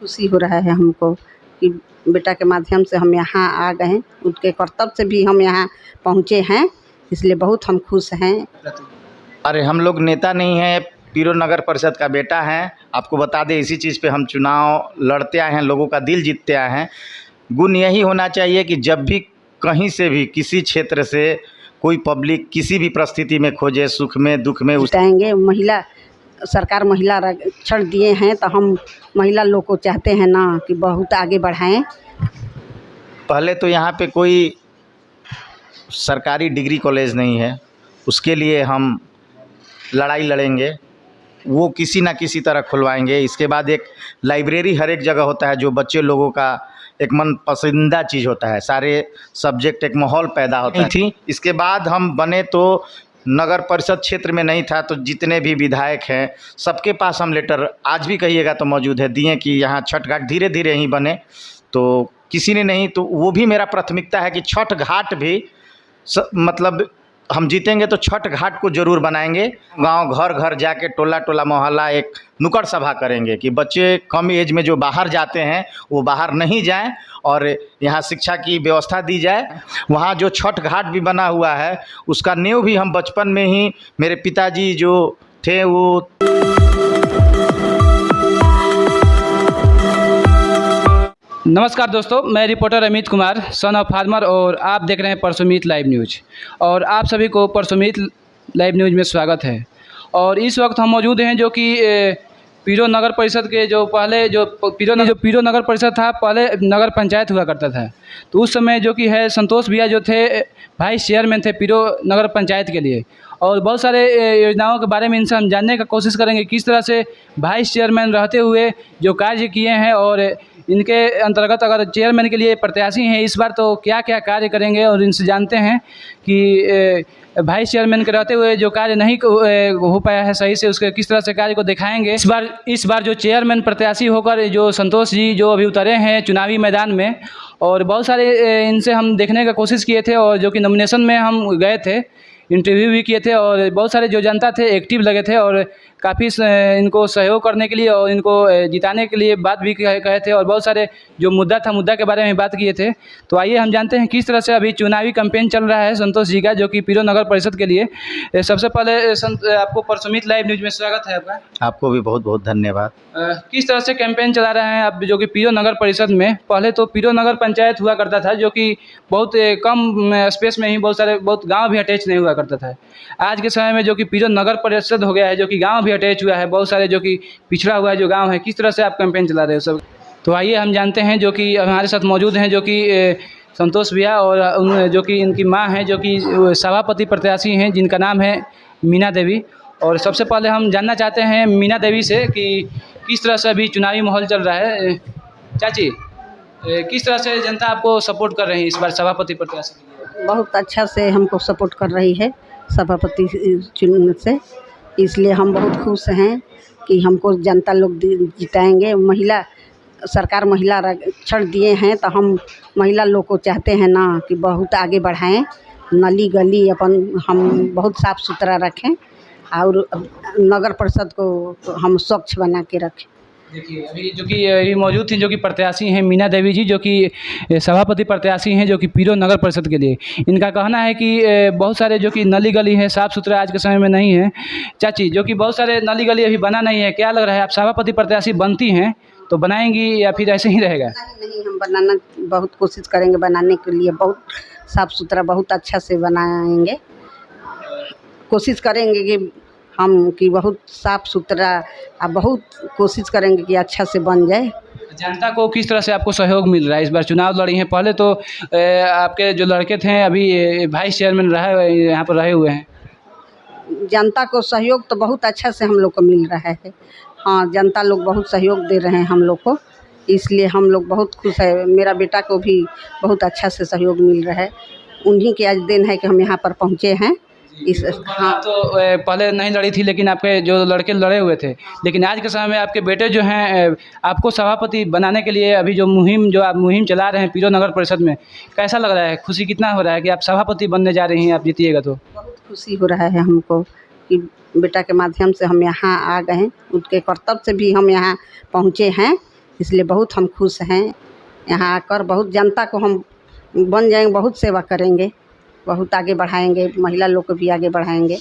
खुशी हो रहा है हमको कि बेटा के माध्यम से हम यहाँ आ गए हैं, उनके कर्तव्य से भी हम यहाँ पहुँचे हैं, इसलिए बहुत हम खुश हैं। अरे हम लोग नेता नहीं हैं, पीरो नगर परिषद का बेटा हैं। आपको बता दें, इसी चीज़ पे हम चुनाव लड़ते आए हैं, लोगों का दिल जीतते आए हैं। गुण यही होना चाहिए कि जब भी कहीं से भी किसी क्षेत्र से कोई पब्लिक किसी भी परिस्थिति में खोजे, सुख में दुख में उठाएंगे। महिला सरकार महिला आरक्षण दिए हैं तो हम महिला लोग को चाहते हैं ना कि बहुत आगे बढ़ाएं। पहले तो यहाँ पे कोई सरकारी डिग्री कॉलेज नहीं है, उसके लिए हम लड़ाई लड़ेंगे, वो किसी ना किसी तरह खुलवाएंगे। इसके बाद एक लाइब्रेरी हर एक जगह होता है, जो बच्चे लोगों का एक मन पसंदीदा चीज़ होता है, सारे सब्जेक्ट एक माहौल पैदा होता थी। इसके बाद हम बने तो नगर परिषद क्षेत्र में नहीं था, तो जितने भी विधायक हैं सबके पास हम लेटर आज भी कहिएगा तो मौजूद है दिए कि यहाँ छठ घाट धीरे धीरे ही बने। तो किसी ने नहीं, तो वो भी मेरा प्राथमिकता है कि छठ घाट भी मतलब हम जीतेंगे तो छठ घाट को ज़रूर बनाएंगे। गांव घर घर जाके टोला टोला मोहल्ला एक नुक्कड़ सभा करेंगे कि बच्चे कम एज में जो बाहर जाते हैं वो बाहर नहीं जाएं और यहाँ शिक्षा की व्यवस्था दी जाए। वहाँ जो छठ घाट भी बना हुआ है उसका नींव भी हम बचपन में ही मेरे पिताजी जो थे वो नमस्कार दोस्तों, मैं reporter Amit Kumar, son of farmer, और आप देख रहे हैं परसोमीत लाइव न्यूज। और आप सभी को परसोमीत लाइव न्यूज में स्वागत है। और इस वक्त हम मौजूद हैं जो कि पीरो नगर परिषद के जो पहले जो पीरो नगर परिषद था, पहले नगर पंचायत हुआ करता था। तो उस समय जो कि है संतोष भैया जो थे वाइस चेयरमैन थे पीरो नगर पंचायत के लिए। और बहुत सारे योजनाओं के बारे में इनसे हम जानने का कोशिश करेंगे, किस तरह से वाइस चेयरमैन रहते हुए जो कार्य किए हैं और इनके अंतर्गत अगर चेयरमैन के लिए प्रत्याशी हैं इस बार तो क्या क्या कार्य करेंगे। और इनसे जानते हैं कि वाइस चेयरमैन के रहते हुए जो कार्य नहीं हो पाया है सही से, उसके किस तरह से कार्य को दिखाएंगे। इस बार जो चेयरमैन प्रत्याशी होकर जो संतोष जी जो अभी उतरे हैं चुनावी मैदान में, और बहुत सारे इनसे हम देखने का कोशिश किए थे और जो कि नॉमिनेशन में हम गए थे, इंटरव्यू भी किए थे और बहुत सारे जो जनता थे एक्टिव लगे थे और काफ़ी इनको सहयोग करने के लिए और इनको जिताने के लिए बात भी कहे थे और बहुत सारे जो मुद्दा के बारे में बात किए थे। तो आइए हम जानते हैं किस तरह से अभी चुनावी कैंपेन चल रहा है संतोष जी का जो कि पीरो नगर परिषद के लिए। सबसे पहले आपको परसोमीत लाइव न्यूज में स्वागत है आपका। आपको भी बहुत बहुत धन्यवाद। किस तरह से कैंपेन चला रहे हैं आप जो कि पीरो नगर परिषद में? पहले तो पीरो नगर पंचायत हुआ करता था जो कि बहुत कम स्पेस में ही बहुत गाँव भी अटैच नहीं हुआ करता था। आज के समय में जो कि पीरो नगर परिषद हो गया है, जो कि गाँव भी अटैच हुआ है, बहुत सारे जो कि पिछड़ा हुआ है जो गांव है। किस तरह से आप कैंपेन चला रहे हो सब? तो आइए हम जानते हैं जो कि हमारे साथ मौजूद हैं जो कि संतोष भैया और जो कि इनकी मां हैं जो कि सभापति प्रत्याशी हैं जिनका नाम है मीना देवी। और सबसे पहले हम जानना चाहते हैं मीना देवी से कि किस तरह से अभी चुनावी माहौल चल रहा है। चाची, किस तरह से जनता आपको सपोर्ट कर रही है इस बार सभापति प्रत्याशी? बहुत अच्छा से हमको सपोर्ट कर रही है सभापति चुनने से, इसलिए हम बहुत खुश हैं कि हमको जनता लोग जिताएंगे। महिला सरकार महिला आरक्षण दिए हैं तो हम महिला लोग को चाहते हैं ना कि बहुत आगे बढ़ाएं, नली गली अपन हम बहुत साफ़ सुथरा रखें और नगर परिषद को हम स्वच्छ बना के रखें। देखिए अभी जो कि अभी मौजूद थी जो कि प्रत्याशी हैं मीना देवी जी जो कि सभापति प्रत्याशी हैं जो कि पीरो नगर परिषद के लिए। इनका कहना है कि बहुत सारे जो कि नली गली है साफ़ सुथरा आज के समय में नहीं है। चाची, जो कि बहुत सारे नली गली अभी बना नहीं है, क्या लग रहा है आप सभापति प्रत्याशी बनती हैं तो बनाएंगी या फिर ऐसे ही रहेगा? नहीं, हम बनाना बहुत कोशिश करेंगे, बनाने के लिए बहुत साफ़ सुथरा बहुत अच्छा से बनाएंगे। कोशिश करेंगे कि हम कि बहुत साफ़ सुथरा बहुत कोशिश करेंगे कि अच्छा से बन जाए। जनता को किस तरह से आपको सहयोग मिल रहा है? इस बार चुनाव लड़ी हैं, पहले तो आपके जो लड़के थे अभी वाइस चेयरमैन यहाँ पर रहे हुए हैं। जनता को सहयोग तो बहुत अच्छा से हम लोग को मिल रहा है। हाँ, जनता लोग बहुत सहयोग दे रहे हैं हम लोग को, इसलिए हम लोग बहुत खुश है। मेरा बेटा को भी बहुत अच्छा से सहयोग मिल रहा है, उन्हीं के आज दिन है कि हम यहाँ पर पहुँचे हैं। हाँ, तो पहले नहीं लड़ी थी लेकिन आपके जो लड़के लड़े हुए थे, लेकिन आज के समय में आपके बेटे जो हैं आपको सभापति बनाने के लिए अभी जो आप मुहिम चला रहे हैं पीरो नगर परिषद में, कैसा लग रहा है? खुशी कितना हो रहा है कि आप सभापति बनने जा रही हैं, आप जीतिएगा तो? बहुत खुशी हो रहा है हमको कि बेटा के माध्यम से हम यहाँ आ गए हैं, उनके कर्तव्य से भी हम यहाँ पहुँचे हैं, इसलिए बहुत हम खुश हैं। यहाँ आकर बहुत जनता को हम बन जाएंगे, बहुत सेवा करेंगे, बहुत आगे बढ़ाएंगे, महिला लोग को भी आगे बढ़ाएंगे।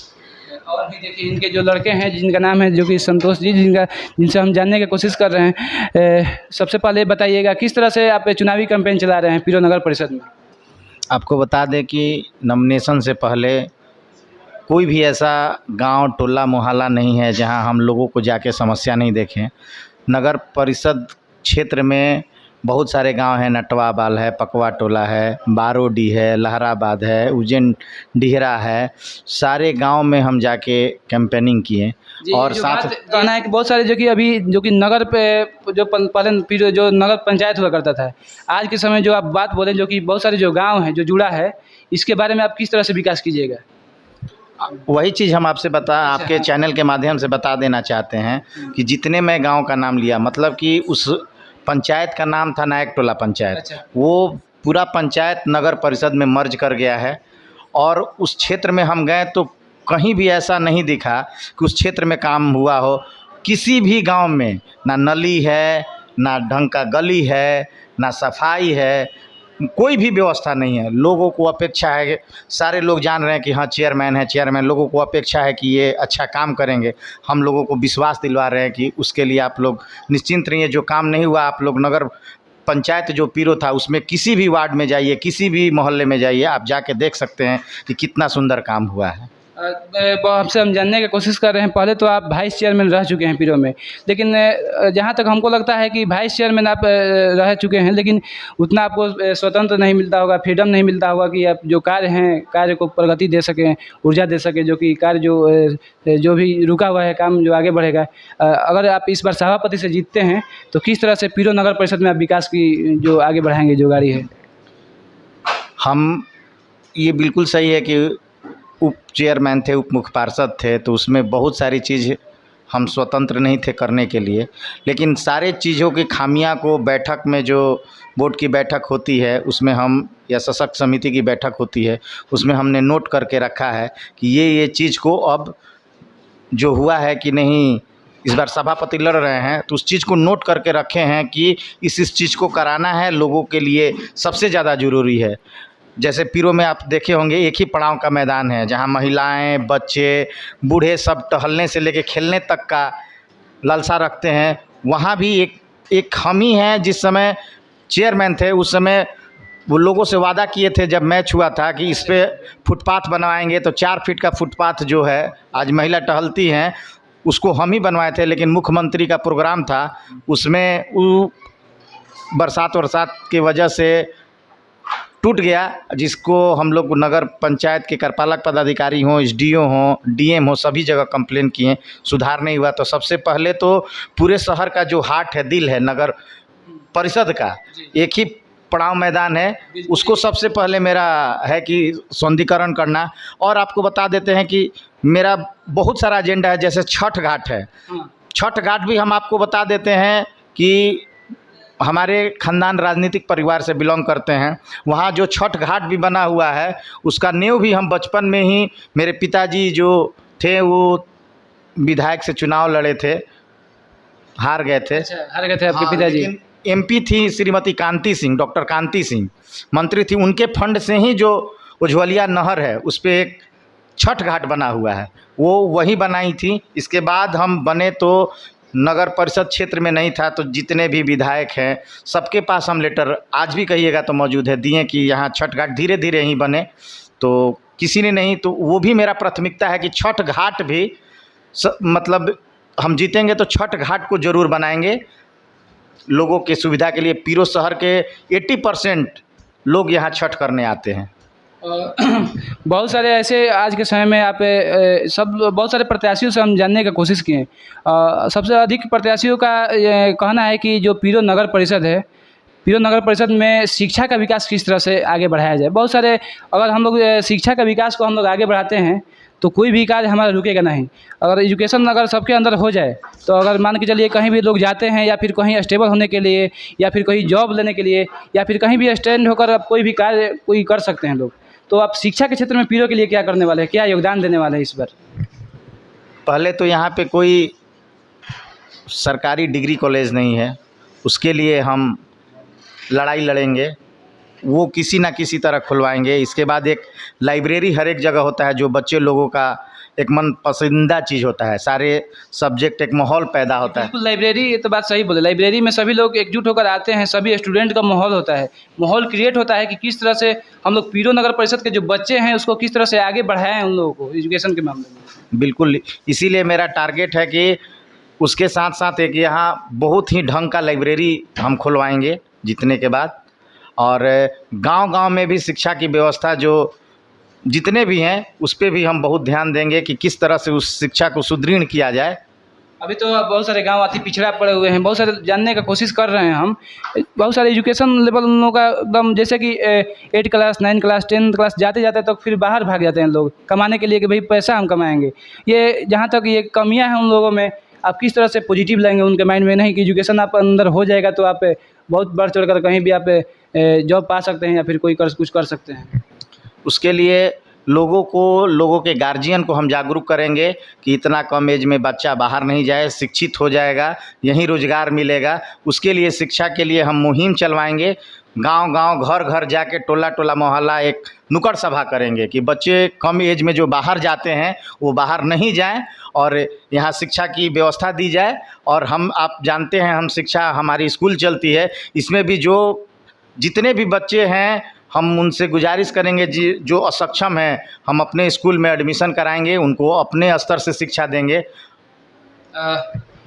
और भी देखिए इनके जो लड़के हैं जिनका नाम है जो कि संतोष जी, जिनसे हम जानने की कोशिश कर रहे हैं। सबसे पहले बताइएगा किस तरह से आप चुनावी कैंपेन चला रहे हैं पीरो नगर परिषद में? आपको बता दें कि नॉमिनेशन से पहले कोई भी ऐसा गांव, टोला, मोहल्ला नहीं है जहां हम लोगों को जाके समस्या नहीं देखें। नगर परिषद क्षेत्र में बहुत सारे गांव हैं, नटवाबाल है, पकवा टोला है, बारोडी है, लहराबाद है, उज्जैन डिहरा है, सारे गांव में हम जाके कैंपेनिंग किए। और साथ कहना है कि बहुत सारे जो कि नगर पे जो पहले जो नगर पंचायत हुआ करता था, आज के समय जो आप बात बोलें जो कि बहुत सारे जो गाँव हैं जो जुड़ा है, इसके बारे में आप किस तरह से विकास कीजिएगा? वही चीज़ हम आपसे आपके चैनल के माध्यम से बता देना चाहते हैं कि जितने मैं गांव का नाम लिया, मतलब कि उस पंचायत का नाम था नायक टोला पंचायत। अच्छा। वो पूरा पंचायत नगर परिषद में मर्ज कर गया है। और उस क्षेत्र में हम गए तो कहीं भी ऐसा नहीं दिखा कि उस क्षेत्र में काम हुआ हो। किसी भी गांव में ना नली है, ना ढंग का गली है, ना सफाई है, कोई भी व्यवस्था नहीं है। लोगों को अपेक्षा है, सारे लोग जान रहे हैं कि हाँ चेयरमैन है, चेयरमैन, लोगों को अपेक्षा है कि ये अच्छा काम करेंगे। हम लोगों को विश्वास दिलवा रहे हैं कि उसके लिए आप लोग निश्चिंत रहिए। जो काम नहीं हुआ, आप लोग नगर पंचायत जो पीरो था उसमें किसी भी वार्ड में जाइए, किसी भी मोहल्ले में जाइए, आप जाके देख सकते हैं कि कितना सुंदर काम हुआ है। आपसे हम जानने की कोशिश कर रहे हैं, पहले तो आप वाइस चेयरमैन रह चुके हैं पीरो में, लेकिन जहाँ तक हमको लगता है कि वाइस चेयरमैन आप रह चुके हैं, लेकिन उतना आपको स्वतंत्र नहीं मिलता होगा, फ्रीडम नहीं मिलता होगा कि आप जो कार्य हैं, कार्य को प्रगति दे सकें, ऊर्जा दे सकें, जो कि कार्य जो भी रुका हुआ है काम जो आगे बढ़ेगा। अगर आप इस बार सभापति से जीतते हैं तो किस तरह से पीरो नगर परिषद में आप विकास की जो आगे बढ़ाएंगे जो गाड़ी है? हम ये बिल्कुल सही है कि उप चेयरमैन थे, उप मुख्य पार्षद थे, तो उसमें बहुत सारी चीज़ हम स्वतंत्र नहीं थे करने के लिए। लेकिन सारे चीज़ों की खामियां को बैठक में, जो बोर्ड की बैठक होती है उसमें हम, या सशक्त समिति की बैठक होती है उसमें हमने नोट करके रखा है कि ये चीज़ को अब जो हुआ है कि नहीं, इस बार सभापति लड़ रहे हैं तो उस चीज़ को नोट करके रखे हैं कि इस चीज़ को कराना है, लोगों के लिए सबसे ज़्यादा ज़रूरी है। जैसे पीरो में आप देखे होंगे एक ही पड़ाव का मैदान है जहां महिलाएं, बच्चे, बूढ़े सब टहलने से लेके खेलने तक का लालसा रखते हैं। वहां भी एक कमी है। जिस समय चेयरमैन थे उस समय वो लोगों से वादा किए थे जब मैच हुआ था कि इस पे फुटपाथ बनवाएंगे, तो 4 फीट का फुटपाथ जो है आज महिला टहलती हैं उसको हम ही बनवाए थे। लेकिन मुख्यमंत्री का प्रोग्राम था, उसमें वो बरसात की वजह से टूट गया, जिसको हम लोग नगर पंचायत के कार्यपालक पदाधिकारी हों, एसडीओ हों, डीएम हो, सभी जगह कंप्लेन किए, सुधार नहीं हुआ। तो सबसे पहले तो पूरे शहर का जो हार्ट है, दिल है नगर परिषद का, एक ही पड़ाव मैदान है, उसको सबसे पहले मेरा है कि सौंदर्यीकरण करना। और आपको बता देते हैं कि मेरा बहुत सारा एजेंडा है, जैसे छठ घाट है। छठ घाट भी हम आपको बता देते हैं कि हमारे खानदान राजनीतिक परिवार से बिलोंग करते हैं। वहाँ जो छठ घाट भी बना हुआ है उसका नींव भी हम बचपन में ही, मेरे पिताजी जो थे वो विधायक से चुनाव लड़े थे, हार गए थे। अच्छा, हार गए थे आपके पिताजी? लेकिन एमपी थी श्रीमती कांति सिंह, डॉक्टर कांति सिंह मंत्री थी, उनके फंड से ही जो उज्ज्वलिया नहर है उस पर एक छठ घाट बना हुआ है, वो वही बनाई थी। इसके बाद हम बने तो नगर परिषद क्षेत्र में नहीं था, तो जितने भी विधायक हैं सबके पास हम लेटर आज भी कहिएगा तो मौजूद है, दिए कि यहाँ छठ घाट धीरे धीरे ही बने। तो किसी ने नहीं, तो वो भी मेरा प्राथमिकता है कि छठ घाट भी मतलब हम जीतेंगे तो छठ घाट को ज़रूर बनाएंगे लोगों की सुविधा के लिए। पीरो शहर के 80% लोग यहाँ छठ करने आते हैं। बहुत सारे ऐसे आज के समय में आप बहुत सारे प्रत्याशियों से हम जानने की कोशिश किए। सबसे अधिक प्रत्याशियों का कहना है कि जो पीरो नगर परिषद है, पीरो नगर परिषद में शिक्षा का विकास किस तरह से आगे बढ़ाया जाए। बहुत सारे, अगर हम लोग शिक्षा का विकास को हम लोग आगे बढ़ाते हैं तो कोई भी कार्य हमारा रुकेगा नहीं। अगर एजुकेशन अगर सबके अंदर हो जाए तो अगर मान के चलिए कहीं भी लोग जाते हैं या फिर कहीं स्टेबल होने के लिए या फिर कहीं जॉब लेने के लिए या फिर कहीं भी स्टैंड होकर अब कोई भी कार्य कोई कर सकते हैं लोग। तो आप शिक्षा के क्षेत्र में पीरो के लिए क्या करने वाले हैं, क्या योगदान देने वाले हैं इस बार? पहले तो यहाँ पे कोई सरकारी डिग्री कॉलेज नहीं है, उसके लिए हम लड़ाई लड़ेंगे, वो किसी ना किसी तरह खुलवाएंगे। इसके बाद एक लाइब्रेरी हर एक जगह होता है जो बच्चे लोगों का एक मन पसंदीदा चीज़ होता है, सारे सब्जेक्ट एक माहौल पैदा होता है। बिल्कुल, लाइब्रेरी, ये तो बात सही बोले। लाइब्रेरी में सभी लोग एकजुट होकर आते हैं, सभी स्टूडेंट का माहौल होता है, माहौल क्रिएट होता है कि किस तरह से हम लोग पीरो नगर परिषद के जो बच्चे हैं उसको किस तरह से आगे बढ़ाएं उन लोगों को एजुकेशन के मामले में। बिल्कुल, इसीलिए मेरा टारगेट है कि उसके साथ साथ एक यहाँ बहुत ही ढंग का लाइब्रेरी हम खुलवाएंगे जीतने के बाद, और गांव-गांव में भी शिक्षा की व्यवस्था जो जितने भी हैं उस पे भी हम बहुत ध्यान देंगे कि किस तरह से उस शिक्षा को सुदृढ़ किया जाए। अभी तो बहुत सारे गांव अति पिछड़ा पड़े हुए हैं, बहुत सारे जानने का कोशिश कर रहे हैं हम। बहुत सारे एजुकेशन लेवल उन लोगों का एकदम, जैसे कि 8 क्लास 9 क्लास 10 क्लास जाते जाते तक फिर बाहर भाग जाते हैं लोग कमाने के लिए कि भाई पैसा हम कमाएंगे। ये जहाँ तक ये कमियाँ हैं उन लोगों में, आप किस तरह से पॉजिटिव लाएंगे उनके माइंड में? नहीं कि एजुकेशन आप अंदर हो जाएगा तो आप बहुत बढ़ चढ़ कर कहीं भी आप जॉब पा सकते हैं या फिर कुछ कर सकते हैं। उसके लिए लोगों के गार्जियन को हम जागरूक करेंगे कि इतना कम एज में बच्चा बाहर नहीं जाए, शिक्षित हो जाएगा, यहीं रोजगार मिलेगा। उसके लिए शिक्षा के लिए हम मुहिम चलवाएंगे, गांव-गांव घर-घर जाके टोला-टोला मोहल्ला एक नुक्कड़ सभा करेंगे कि बच्चे कम एज में जो बाहर जाते हैं वो बाहर नहीं जाएं और यहाँ शिक्षा की व्यवस्था दी जाए। और आप जानते हैं, हम शिक्षा हमारी स्कूल चलती है, इसमें भी जो जितने भी बच्चे हैं हम उनसे गुजारिश करेंगे जो असक्षम हैं हम अपने स्कूल में एडमिशन कराएंगे, उनको अपने स्तर से शिक्षा देंगे।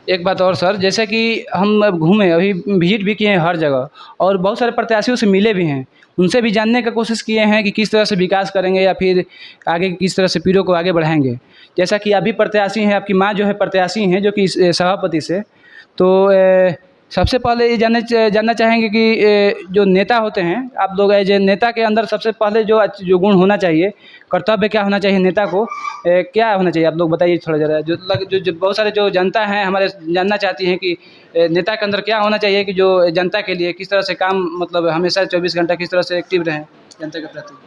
एक बात और सर, जैसे कि हम अब घूमे, अभी विजिट भी किए हैं हर जगह और बहुत सारे प्रत्याशियों से मिले भी हैं, उनसे भी जानने का कोशिश किए हैं कि किस तरह से विकास करेंगे या फिर आगे किस तरह से पीढ़ियों को आगे बढ़ाएंगे। जैसा कि अभी प्रत्याशी हैं, आपकी माँ जो है प्रत्याशी हैं जो कि सभापति से, तो सबसे पहले ये जानना चाहेंगे कि जो नेता होते हैं, आप लोग एज ए नेता के अंदर सबसे पहले जो गुण होना चाहिए, कर्तव्य क्या होना चाहिए नेता को, क्या होना चाहिए? आप लोग बताइए थोड़ा ज़रा। जो बहुत सारे जो जनता है हमारे जानना चाहती हैं कि नेता के अंदर क्या होना चाहिए कि जो जनता के लिए किस तरह से काम, मतलब हमेशा 24 घंटा किस तरह से एक्टिव रहें जनता के प्रति।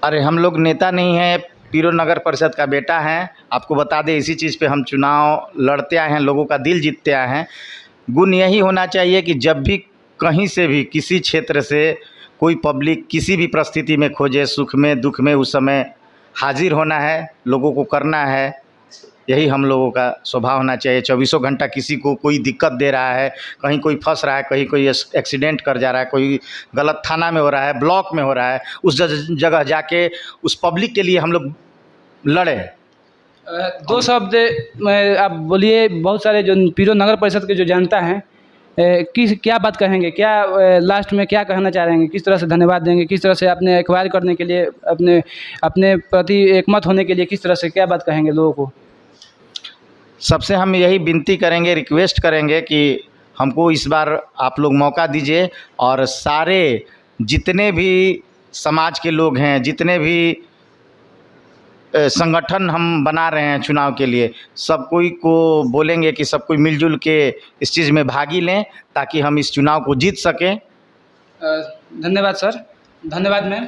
अरे हम लोग नेता नहीं हैं, पीरो नगर परिषद का बेटा हैं। आपको बता दें, इसी चीज़ पे हम चुनाव लड़ते आए हैं, लोगों का दिल जीतते आए हैं। गुण यही होना चाहिए कि जब भी कहीं से भी किसी क्षेत्र से कोई पब्लिक किसी भी परिस्थिति में खोजे, सुख में दुख में, उस समय हाजिर होना है, लोगों को करना है। यही हम लोगों का स्वभाव होना चाहिए। 24 घंटा किसी को कोई दिक्कत दे रहा है, कहीं कोई फंस रहा है, कहीं कोई एक्सीडेंट कर जा रहा है, कोई गलत थाना में हो रहा है, ब्लॉक में हो रहा है, उस जगह जाके उस पब्लिक के लिए हम लोग लड़े। दो शब्द आप बोलिए, बहुत सारे जो पीरो नगर परिषद के जो जनता हैं क्या बात कहेंगे, क्या लास्ट में क्या कहना चाह रहे हैं, किस तरह से धन्यवाद देंगे, किस तरह से अपने एक्वायर करने के लिए, अपने प्रति एकमत होने के लिए किस तरह से क्या बात कहेंगे लोगों को? सबसे हम यही विनती करेंगे, रिक्वेस्ट करेंगे कि हमको इस बार आप लोग मौका दीजिए और सारे जितने भी समाज के लोग हैं, जितने भी संगठन हम बना रहे हैं चुनाव के लिए, सब कोई को बोलेंगे कि सब कोई मिलजुल के इस चीज़ में भागी लें ताकि हम इस चुनाव को जीत सकें। धन्यवाद सर, धन्यवाद मैम।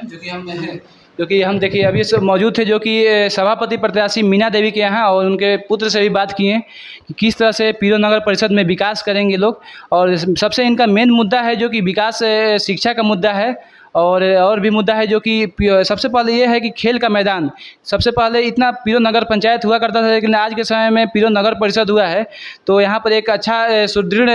जो कि हम देखिए अभी सब मौजूद थे जो कि सभापति प्रत्याशी मीना देवी के यहाँ, और उनके पुत्र से भी बात किए कि किस तरह से पीरो नगर परिषद में विकास करेंगे लोग। और सबसे इनका मेन मुद्दा है जो कि विकास शिक्षा का मुद्दा है, और भी मुद्दा है जो कि सबसे पहले ये है कि खेल का मैदान। सबसे पहले इतना पीरो नगर पंचायत हुआ करता था, लेकिन आज के समय में पीरो नगर परिषद हुआ है, तो यहाँ पर एक अच्छा सुदृढ़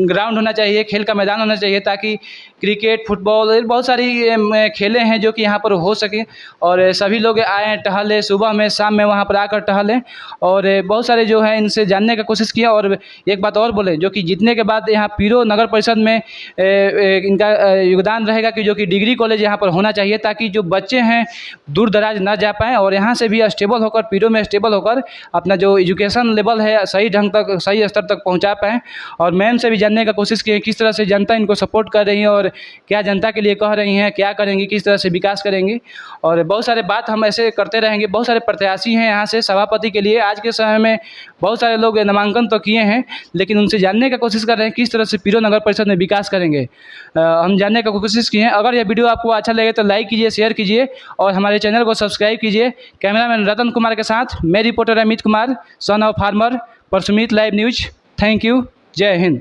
ग्राउंड होना चाहिए, खेल का मैदान होना चाहिए, ताकि क्रिकेट, फुटबॉल, बहुत सारी खेलें हैं जो कि यहाँ पर हो सके और सभी लोग आएँ, टहलें, सुबह में शाम में वहाँ पर आकर टहलें। और बहुत सारे जो है इनसे जानने का कोशिश किया। और एक बात और बोले, जो कि जीतने के बाद यहाँ पीरो नगर परिषद में इनका योगदान रहेगा कि जो कि डिग्री कॉलेज यहाँ पर होना चाहिए, ताकि जो बच्चे हैं दूर दराज ना जा पाएँ और यहाँ से भी स्टेबल होकर, पीरो में स्टेबल होकर अपना जो एजुकेशन लेवल है सही ढंग तक, सही स्तर तक पहुँचा पाएँ। और मैम से भी जानने का कोशिश की किस तरह से जनता इनको सपोर्ट कर रही है और क्या जनता के लिए कह रही हैं, क्या करेंगी, किस तरह से विकास करेंगी। और बहुत सारे बात हम ऐसे करते रहेंगे। बहुत सारे प्रत्याशी हैं यहाँ से सभापति के लिए, आज के समय में बहुत सारे लोग नामांकन तो किए हैं, लेकिन उनसे जानने का कोशिश कर रहे हैं किस तरह से पीरो नगर परिषद में विकास करेंगे। हम जानने का कोशिश किए हैं। अगर यह वीडियो आपको अच्छा लगे तो लाइक कीजिए, शेयर कीजिए और हमारे चैनल को सब्सक्राइब कीजिए। कैमरामैन रतन कुमार के साथ मैं reporter Amit Kumar, son of farmer, परसुमीत लाइव न्यूज। Thank you. जय हिंद।